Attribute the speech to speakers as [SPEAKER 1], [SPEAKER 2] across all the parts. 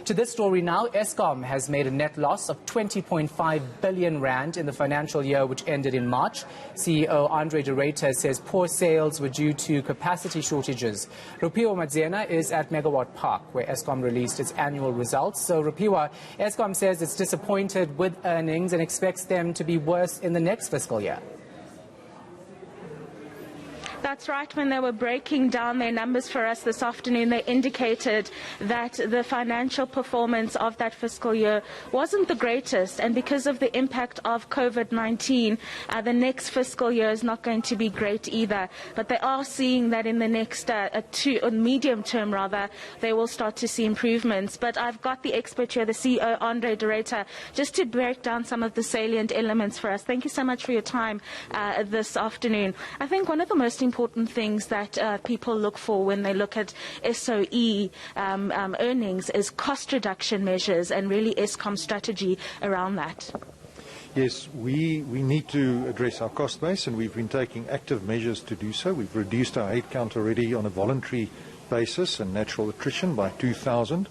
[SPEAKER 1] To this story now, Eskom has made a net loss of 20.5 billion rand in the financial year which ended in March. CEO Andre de Ruyter says poor sales were due to capacity shortages. Rofhiwa Madzena is at Megawatt Park, where Eskom released its annual results. So Rofhiwa, Eskom says it's disappointed with earnings and expects them to be worse in the next fiscal year.
[SPEAKER 2] That's right. When they were breaking down their numbers for us this afternoon, they indicated that the financial performance of that fiscal year wasn't the greatest, and because of the impact of COVID-19, the next fiscal year is not going to be great either. But they are seeing that in the next medium term, rather, they will start to see improvements. But I've got the expert here, the CEO, Andre de Ruyter, just to break down some of the salient elements for us. Thank you so much for your time this afternoon. I think one of the most important things that people look for when they look at SOE earnings is cost reduction measures and really Eskom's strategy around that.
[SPEAKER 3] Yes, we need to address our cost base, and we've been taking active measures to do so. We've reduced our headcount already on a voluntary basis and natural attrition by 2,000.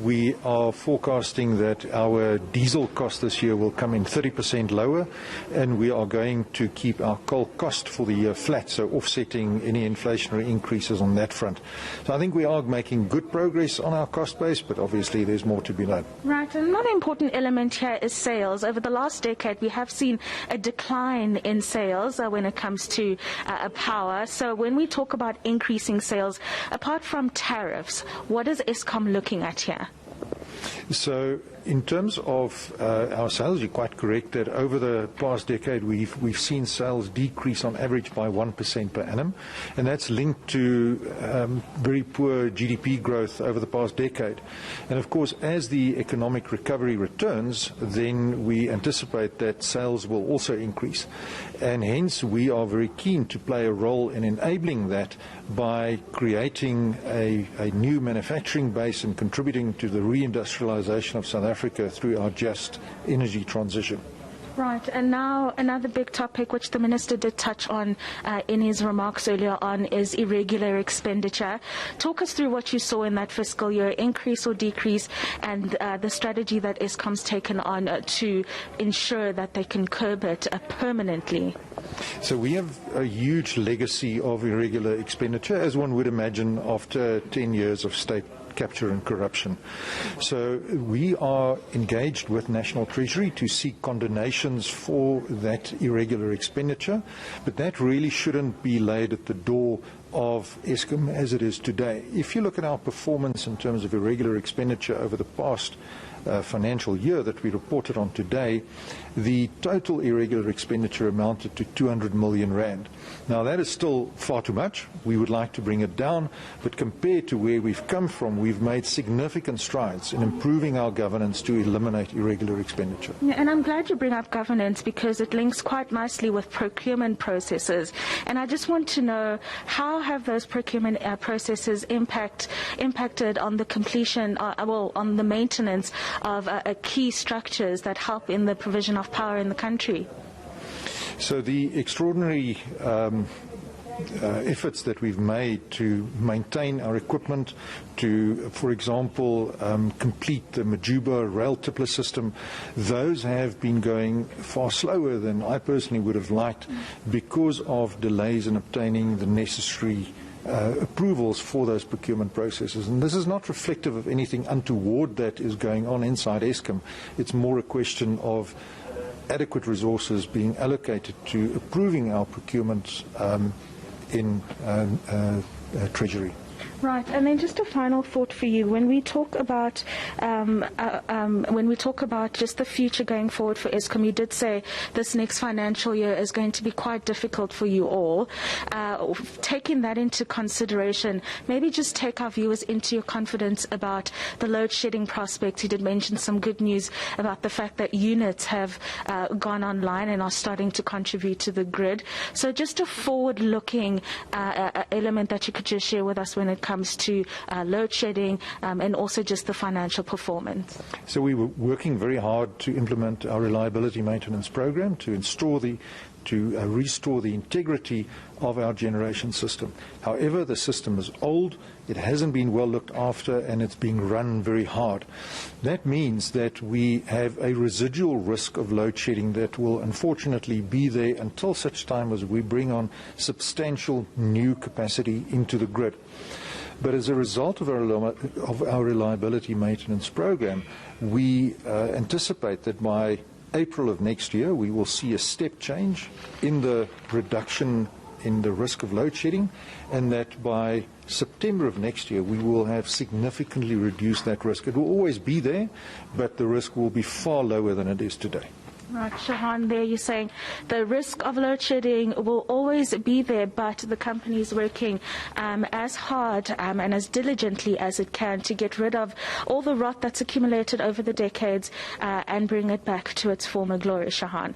[SPEAKER 3] We are forecasting that our diesel cost this year will come in 30% lower, and we are going to keep our coal cost for the year flat, so offsetting any inflationary increases on that front. So I think we are making good progress on our cost base, but obviously there's more to be done.
[SPEAKER 2] Right, and another important element here is sales. Over the last decade, we have seen a decline in sales when it comes to power. So when we talk about increasing sales, apart from tariffs, what is Eskom looking at here?
[SPEAKER 3] So in terms of our sales, you're quite correct that over the past decade we've seen sales decrease on average by 1% per annum, and that's linked to very poor GDP growth over the past decade. And of course, as the economic recovery returns, then we anticipate that sales will also increase, and hence we are very keen to play a role in enabling that by creating a new manufacturing base and contributing to the reindustrialization of South Africa through our just energy transition.
[SPEAKER 2] Right, and now another big topic which the Minister did touch on in his remarks earlier on is irregular expenditure. Talk us through what you saw in that fiscal year, increase or decrease, and the strategy that Eskom's taken on to ensure that they can curb it permanently.
[SPEAKER 3] So we have a huge legacy of irregular expenditure, as one would imagine after 10 years of state capture and corruption. So we are engaged with National Treasury to seek condemnations for that irregular expenditure, but that really shouldn't be laid at the door of Eskom as it is today. If you look at our performance in terms of irregular expenditure over the past financial year that we reported on today, the total irregular expenditure amounted to 200 million rand. Now that is still far too much. We would like to bring it down, but compared to where we've come from, we've made significant strides in improving our governance to eliminate irregular expenditure.
[SPEAKER 2] Yeah, and I'm glad you bring up governance because it links quite nicely with procurement processes. And I just want to know, how have those procurement processes impacted on the completion, on the maintenance of key structures that help in the provision of power in the country?
[SPEAKER 3] So the extraordinary efforts that we've made to maintain our equipment, to, for example, complete the Majuba rail tippler system, those have been going far slower than I personally would have liked because of delays in obtaining the necessary approvals for those procurement processes. And this is not reflective of anything untoward that is going on inside Eskom. It's more a question of adequate resources being allocated to approving our procurement in Treasury.
[SPEAKER 2] Right, and then just a final thought for you. When we talk about just the future going forward for Eskom, you did say this next financial year is going to be quite difficult for you all. Taking that into consideration, maybe just take our viewers into your confidence about the load shedding prospects. You did mention some good news about the fact that units have gone online and are starting to contribute to the grid. So just a forward-looking element that you could just share with us when it comes to load shedding and also just the financial performance.
[SPEAKER 3] So we were working very hard to implement our reliability maintenance program to ensure the to restore the integrity of our generation system. However, the system is old, it hasn't been well looked after, and it's being run very hard. That means that we have a residual risk of load shedding that will unfortunately be there until such time as we bring on substantial new capacity into the grid. But as a result of our reliability maintenance program, we anticipate that by April of next year, we will see a step change in the reduction in the risk of load shedding, and that by September of next year, we will have significantly reduced that risk. It will always be there, but the risk will be far lower than it is today.
[SPEAKER 2] Right, Shahan, there you're saying the risk of load shedding will always be there, but the company is working as hard and as diligently as it can to get rid of all the rot that's accumulated over the decades and bring it back to its former glory, Shahan.